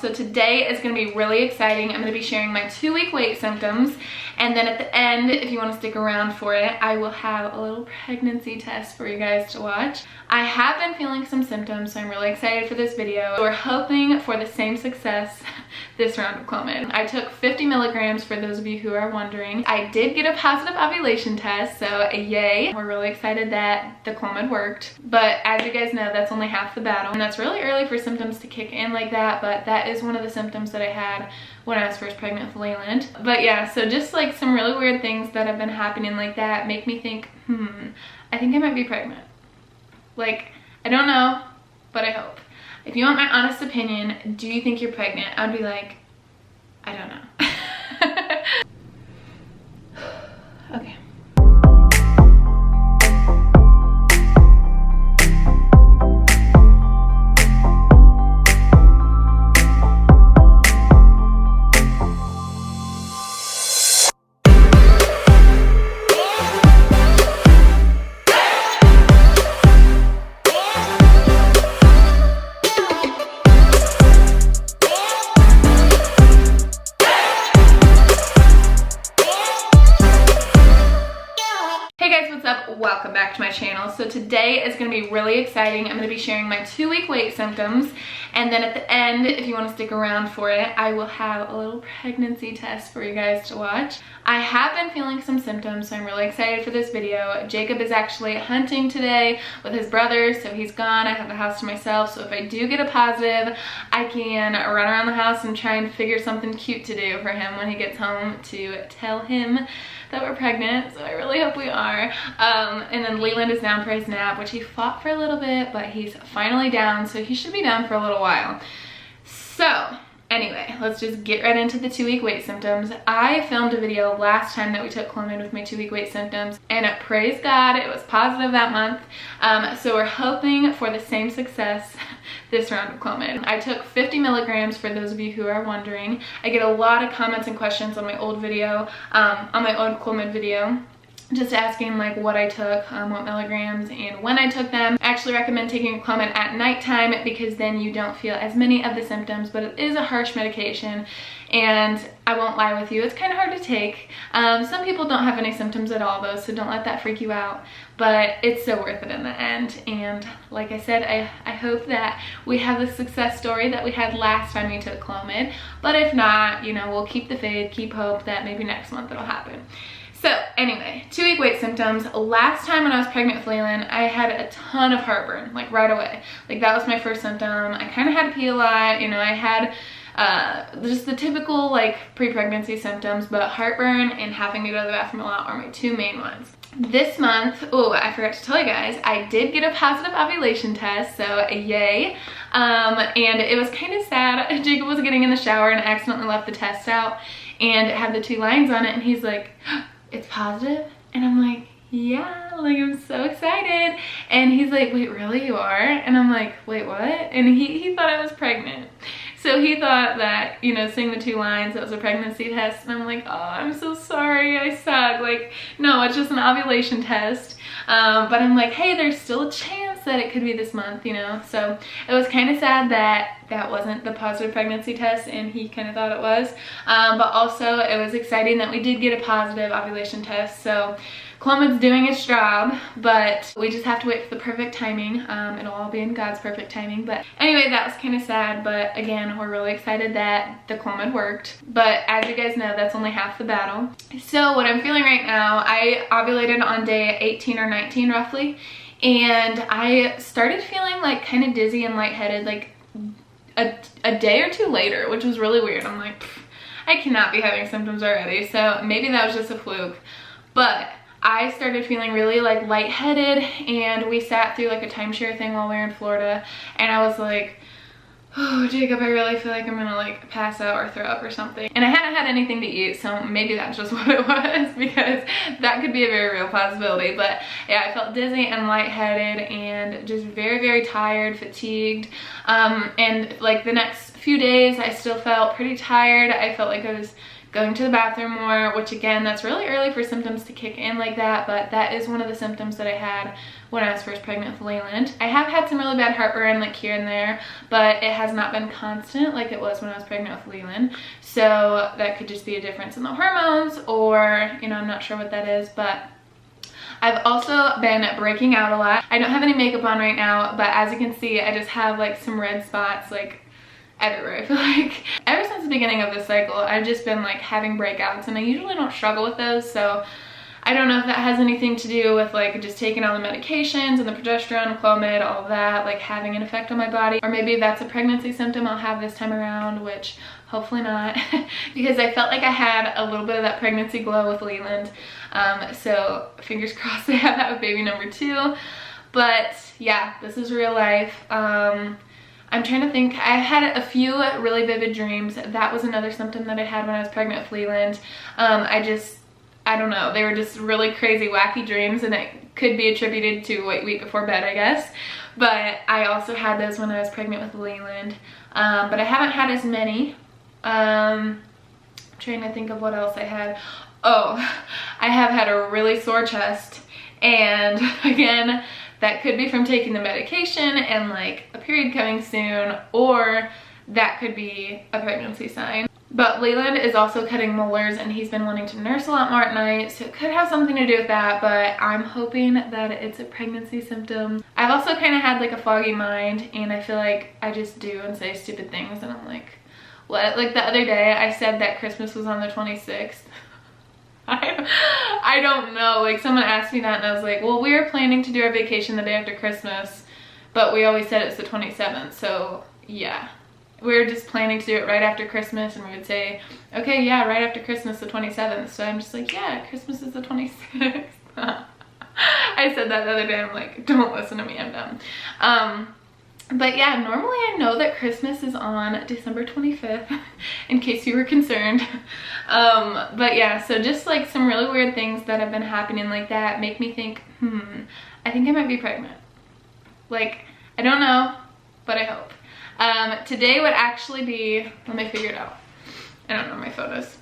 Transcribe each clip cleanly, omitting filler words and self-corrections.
So today is going to be really exciting. I'm going to be sharing my 2-week weight symptoms, and then at the end, if you want to stick around for it, I will have a little pregnancy test for you guys to watch. I have been feeling some symptoms, so I'm really excited for this video. We're hoping for the same success this round of Clomid. I took 50 milligrams for those of you who are wondering. I did get a positive ovulation test, so yay. We're really excited that the Clomid worked. But as you guys know, that's only half the battle, and that's really early for symptoms to kick in like that, but that is one of the symptoms that I had when I was first pregnant with Leland. But yeah, so just like some really weird things that have been happening like that make me think, I think I might be pregnant. Like, I don't know, but I hope. If you want my honest opinion, do you think you're pregnant? I'd be like, I don't know. Okay. Welcome back to my channel. So today is going to be really exciting. I'm going to be sharing my 2-week weight symptoms, and then at the end, if you want to stick around for it, I will have a little pregnancy test for you guys to watch. I have been feeling some symptoms, so I'm really excited for this video. Jacob is actually hunting today with his brother, so he's gone. I have the house to myself, so if I do get a positive, I can run around the house and try and figure something cute to do for him when he gets home to tell him that we're pregnant, so I really hope we are. And then Leland is down for his nap, which he fought for a little bit, but he's finally down, so he should be down for a little while. So anyway, let's just get right into the 2-week weight symptoms. I filmed a video last time that we took Clomid with my 2-week weight symptoms, and praise God, it was positive that month. So we're hoping for the same success this round of Clomid. I took 50 milligrams for those of you who are wondering. I get a lot of comments and questions on my old video, on my old Clomid video, just asking like what I took, what milligrams, and when I took them. I actually recommend taking Clomid at nighttime because then you don't feel as many of the symptoms, but it is a harsh medication, and I won't lie with you, it's kind of hard to take. Some people don't have any symptoms at all though, so don't let that freak you out, but it's so worth it in the end. And like I said, I hope that we have the success story that we had last time we took Clomid, but if not, you know, we'll keep the faith, keep hope that maybe next month it'll happen. So anyway, 2-week weight symptoms. Last time when I was pregnant with Leland, I had a ton of heartburn, like right away. Like that was my first symptom. I kind of had to pee a lot, you know, I had just the typical like pre-pregnancy symptoms, but heartburn and having to go to the bathroom a lot are my 2 main ones. This month, oh, I forgot to tell you guys, I did get a positive ovulation test, so yay. And it was kind of sad. Jacob was getting in the shower and accidentally left the test out, and it had the 2 lines on it, and he's like, it's positive? And I'm like, yeah, like I'm so excited. And he's like, wait, really, you are? And I'm like, wait, what? And he thought I was pregnant. So he thought that, you know, seeing the 2 lines, that was a pregnancy test. And I'm like, oh, I'm so sorry, I suck. Like, no, it's just an ovulation test. But I'm like, hey, there's still a chance that it could be this month, you know? So it was kind of sad that that wasn't the positive pregnancy test and he kind of thought it was. But also it was exciting that we did get a positive ovulation test. So Clomid's doing its job, but we just have to wait for the perfect timing. It'll all be in God's perfect timing. But anyway, that was kind of sad, but again, we're really excited that the Clomid worked. But as you guys know, that's only half the battle. So what I'm feeling right now, I ovulated on day 18 or 19 roughly, and I started feeling like kind of dizzy and lightheaded like a day or 2 later, which was really weird. I'm like, I cannot be having symptoms already, so maybe that was just a fluke. But I started feeling really like lightheaded, and we sat through like a timeshare thing while we were in Florida, and I was like, oh, Jacob, I really feel like I'm gonna like pass out or throw up or something. And I hadn't had anything to eat, so maybe that's just what it was, because that could be a very real possibility. But yeah, I felt dizzy and lightheaded and just very, very tired, fatigued. And like the next few days, I still felt pretty tired. I felt like I was going to the bathroom more, which again, that's really early for symptoms to kick in like that, but that is one of the symptoms that I had when I was first pregnant with Leland. I have had some really bad heartburn like here and there, but it has not been constant like it was when I was pregnant with Leland. So that could just be a difference in the hormones, or, you know, I'm not sure what that is, but I've also been breaking out a lot. I don't have any makeup on right now, but as you can see, I just have like some red spots like everywhere. I feel like ever since the beginning of this cycle, I've just been like having breakouts, and I usually don't struggle with those, so I don't know if that has anything to do with like just taking all the medications and the progesterone, Clomid, all of that, like having an effect on my body, or maybe that's a pregnancy symptom I'll have this time around, which hopefully not, because I felt like I had a little bit of that pregnancy glow with Leland. So fingers crossed I have that with baby number 2. But yeah, this is real life. I'm trying to think. I had a few really vivid dreams. That was another symptom that I had when I was pregnant with Leland. I don't know, they were just really crazy, wacky dreams, and it could be attributed to week before bed, I guess. But I also had those when I was pregnant with Leland. But I haven't had as many. I'm trying to think of what else I had. Oh, I have had a really sore chest, and again, that could be from taking the medication and like a period coming soon, or that could be a pregnancy sign. But Leland is also cutting molars, and he's been wanting to nurse a lot more at night, so it could have something to do with that, but I'm hoping that it's a pregnancy symptom. I've also kind of had like a foggy mind, and I feel like I just do and say stupid things, and I'm like, what? Like the other day I said that Christmas was on the 26th. I don't know, like someone asked me that, and I was like, well, we were planning to do our vacation the day after Christmas, but we always said it's the 27th, so yeah. We were just planning to do it right after Christmas, and we would say, okay, yeah, right after Christmas, the 27th. So I'm just like, yeah, Christmas is the 26th. I said that the other day. I'm like, don't listen to me, I'm dumb. But yeah, normally I know that Christmas is on December 25th, in case you were concerned. But yeah, so just like some really weird things that have been happening like that make me think, I think I might be pregnant. Like, I don't know, but I hope. Today would actually be, let me figure it out. I don't know where my phone is.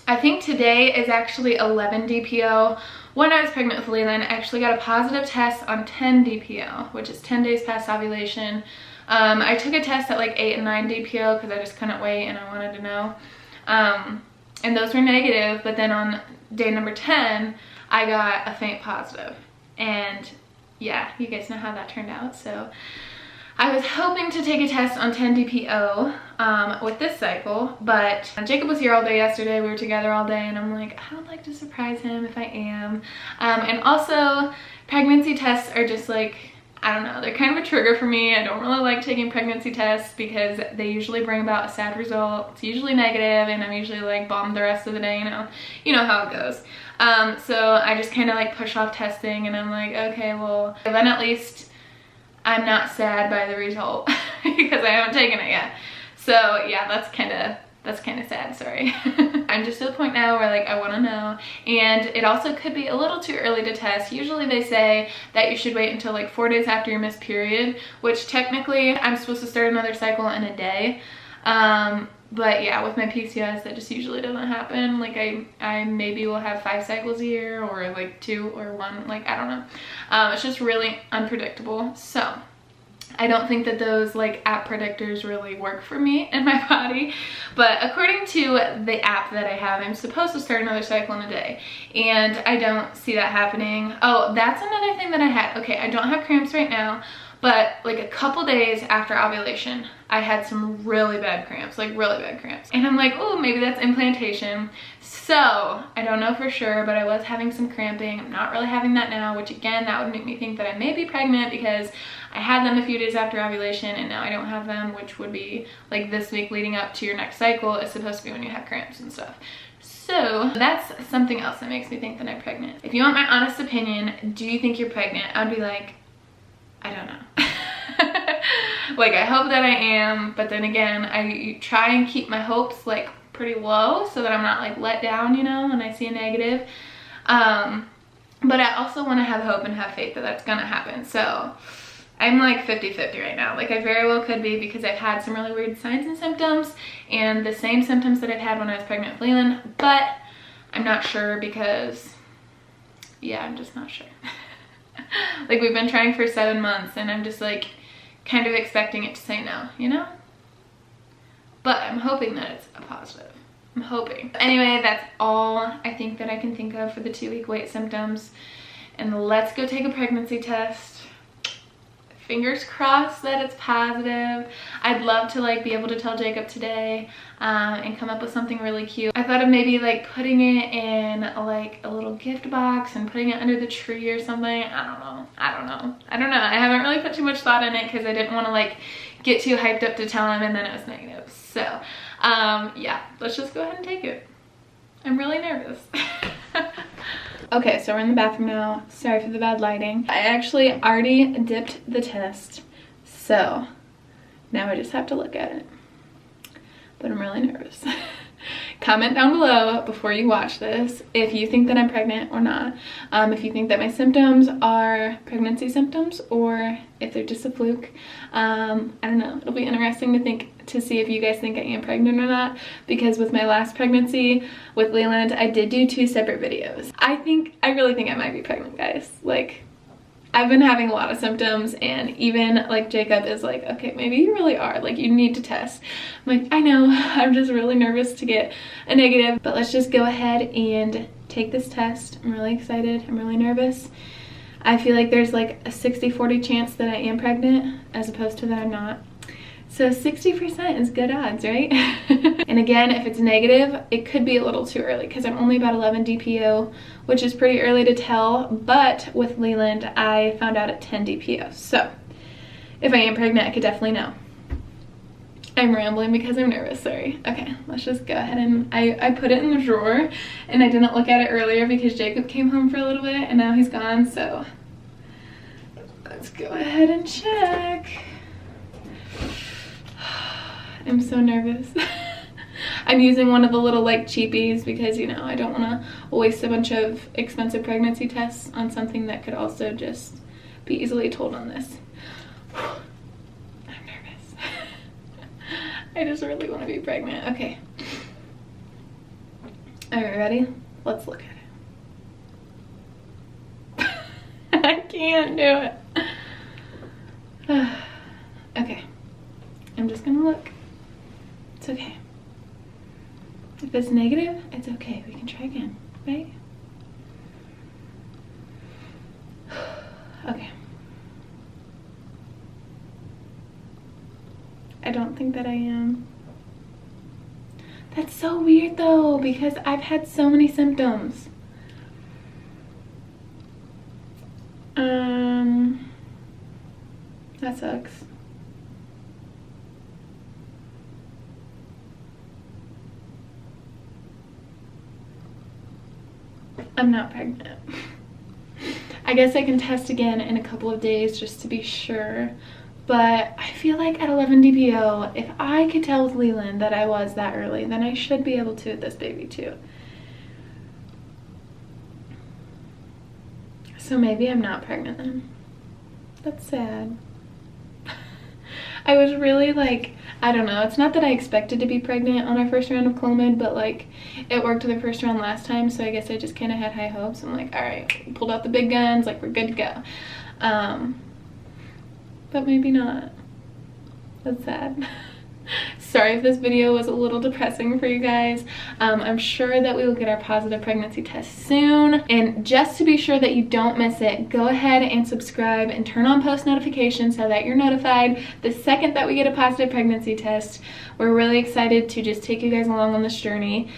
I think today is actually 11 DPO. When I was pregnant with Leland, I actually got a positive test on 10 DPO, which is 10 days past ovulation. I took a test at like 8 and 9 DPO because I just couldn't wait and I wanted to know. And those were negative, but then on day number 10, I got a faint positive. And yeah, you guys know how that turned out, so I was hoping to take a test on 10 DPO with this cycle, but Jacob was here all day yesterday. We were together all day, and I'm like, I would like to surprise him if I am. And also, pregnancy tests are just like, I don't know, they're kind of a trigger for me. I don't really like taking pregnancy tests because they usually bring about a sad result. It's usually negative, and I'm usually like bummed the rest of the day, you know how it goes. So I just kind of like push off testing, and I'm like, okay, well, then at least I'm not sad by the result because I haven't taken it yet. So yeah, that's kind of sad, sorry. I'm just at the point now where like I want to know, and it also could be a little too early to test. Usually they say that you should wait until like 4 days after your missed period, which technically I'm supposed to start another cycle in a day. But yeah, with my PCOS, that just usually doesn't happen. Like I maybe will have 5 cycles a year, or like 2 or 1, like I don't know. It's just really unpredictable. So I don't think that those like app predictors really work for me and my body. But according to the app that I have, I'm supposed to start another cycle in a day, and I don't see that happening. Oh, that's another thing that I had. Okay, I don't have cramps right now, but like a couple days after ovulation, I had some really bad cramps, like really bad cramps. And I'm like, oh, maybe that's implantation. So I don't know for sure, but I was having some cramping. I'm not really having that now, which again, that would make me think that I may be pregnant because I had them a few days after ovulation and now I don't have them, which would be like this week leading up to your next cycle is supposed to be when you have cramps and stuff. So that's something else that makes me think that I'm pregnant. If you want my honest opinion, do you think you're pregnant? I'd be like, I don't know. Like, I hope that I am, but then again, I try and keep my hopes like pretty low so that I'm not like let down, you know, when I see a negative. But I also want to have hope and have faith that that's gonna happen. So I'm like 50-50 right now. Like I very well could be, because I've had some really weird signs and symptoms and the same symptoms that I've had when I was pregnant with Leland, but I'm not sure because, yeah, I'm just not sure. Like we've been trying for 7 months and I'm just like kind of expecting it to say no, you know? But I'm hoping that it's a positive. I'm hoping. Anyway, that's all I think that I can think of for the 2-week wait symptoms. And let's go take a pregnancy test. Fingers crossed that it's positive. I'd love to like be able to tell Jacob today and come up with something really cute. I thought of maybe like putting it in like a little gift box and putting it under the tree or something. I don't know. I haven't really put too much thought in it because I didn't want to like get too hyped up to tell him and then it was negative. So yeah, let's just go ahead and take it. I'm really nervous. Okay, so we're in the bathroom now. Sorry for the bad lighting. I actually already dipped the test, so now I just have to look at it. But I'm really nervous. Comment down below before you watch this if you think that I'm pregnant or not. If you think that my symptoms are pregnancy symptoms or if they're just a fluke. I don't know. It'll be interesting to see if you guys think I am pregnant or not, because with my last pregnancy with Leland, I did do 2 separate videos. I really think I might be pregnant, guys. Like, I've been having a lot of symptoms and even like Jacob is like, okay, maybe you really are, like you need to test. I'm like, I know, I'm just really nervous to get a negative, but let's just go ahead and take this test. I'm really excited, I'm really nervous. I feel like there's like a 60-40 chance that I am pregnant as opposed to that I'm not. So 60% is good odds, right? And again, if it's negative, it could be a little too early because I'm only about 11 DPO, which is pretty early to tell. But with Leland, I found out at 10 DPO. So if I am pregnant, I could definitely know. I'm rambling because I'm nervous, sorry. Okay, let's just go ahead and I put it in the drawer and I didn't look at it earlier because Jacob came home for a little bit and now he's gone. So let's go ahead and check. I'm so nervous. I'm using one of the little like cheapies because, you know, I don't want to waste a bunch of expensive pregnancy tests on something that could also just be easily told on this. I'm nervous. I just really want to be pregnant. Okay. All right, ready? Let's look at it. I can't do it. Okay. I'm just gonna look. It's okay. If it's negative, it's okay. We can try again, right? Okay. I don't think that I am. That's so weird though, because I've had so many symptoms. That sucks. I'm not pregnant. I guess I can test again in a couple of days just to be sure. But I feel like at 11 DPO, if I could tell with Leland that I was that early, then I should be able to with this baby too. So maybe I'm not pregnant then. That's sad. I was really like, I don't know, it's not that I expected to be pregnant on our first round of Clomid, but like it worked the first round last time, so I guess I just kind of had high hopes. I'm like, all right, pulled out the big guns, like we're good to go. But maybe not. That's sad. Sorry if this video was a little depressing for you guys. I'm sure that we will get our positive pregnancy test soon. And just to be sure that you don't miss it, go ahead and subscribe and turn on post notifications so that you're notified the second that we get a positive pregnancy test. We're really excited to just take you guys along on this journey.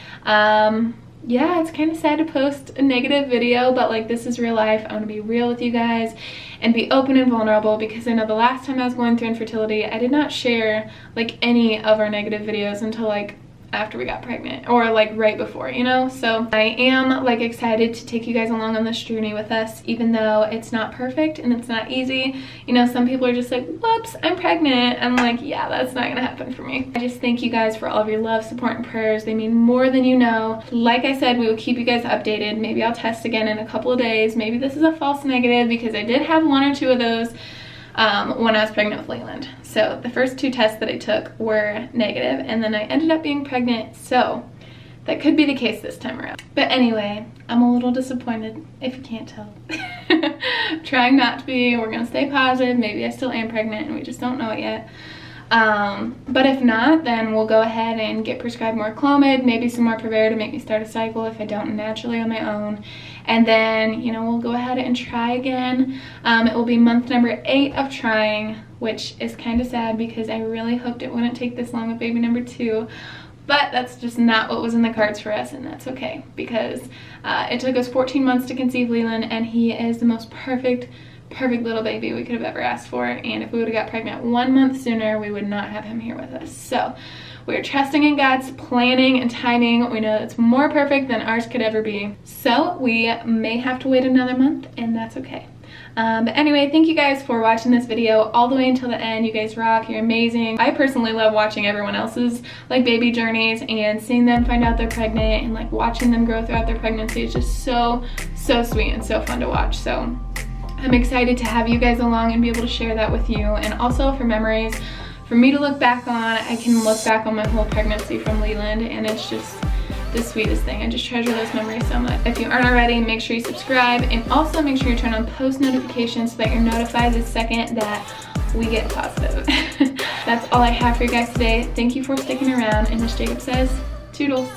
Yeah, it's kind of sad to post a negative video, but like this is real life. I want to be real with you guys and be open and vulnerable, because I know the last time I was going through infertility, I did not share like any of our negative videos until like after we got pregnant, or like right before, you know. So I am like excited to take you guys along on this journey with us, even though it's not perfect and it's not easy. You know, some people are just like, whoops, I'm pregnant. I'm like, yeah, that's not gonna happen for me. I just thank you guys for all of your love, support, and prayers. They mean more than you know. Like I said, we will keep you guys updated. Maybe I'll test again in a couple of days. Maybe this is a false negative, because I did have 1 or 2 of those. when I was pregnant with Leland. So the first 2 tests that I took were negative, and then I ended up being pregnant, so that could be the case this time around. But anyway, I'm a little disappointed, if you can't tell. Trying not to be. We're gonna stay positive. Maybe I still am pregnant and we just don't know it yet. But if not, then we'll go ahead and get prescribed more Clomid, maybe some more Prevera to make me start a cycle if I don't naturally on my own. And then, you know, we'll go ahead and try again. It will be month number 8 of trying, which is kind of sad because I really hoped it wouldn't take this long with baby number 2. But that's just not what was in the cards for us, and that's okay, because it took us 14 months to conceive Leland, and he is the most perfect little baby we could have ever asked for. And if we would have got pregnant 1 month sooner, we would not have him here with us. So we're trusting in God's planning and timing. We know it's more perfect than ours could ever be. So we may have to wait another month, and that's okay. But anyway, thank you guys for watching this video all the way until the end. You guys rock. You're amazing. I personally love watching everyone else's like baby journeys and seeing them find out they're pregnant and like watching them grow throughout their pregnancy. It's just so sweet and so fun to watch. So I'm excited to have you guys along and be able to share that with you, and also for memories for me to look back on. I can look back on my whole pregnancy from Leland, and it's just the sweetest thing. I just treasure those memories so much. If you aren't already, make sure you subscribe, and also make sure you turn on post notifications so that you're notified the second that we get positive. That's all I have for you guys today. Thank you for sticking around, and as Jacob says, toodles.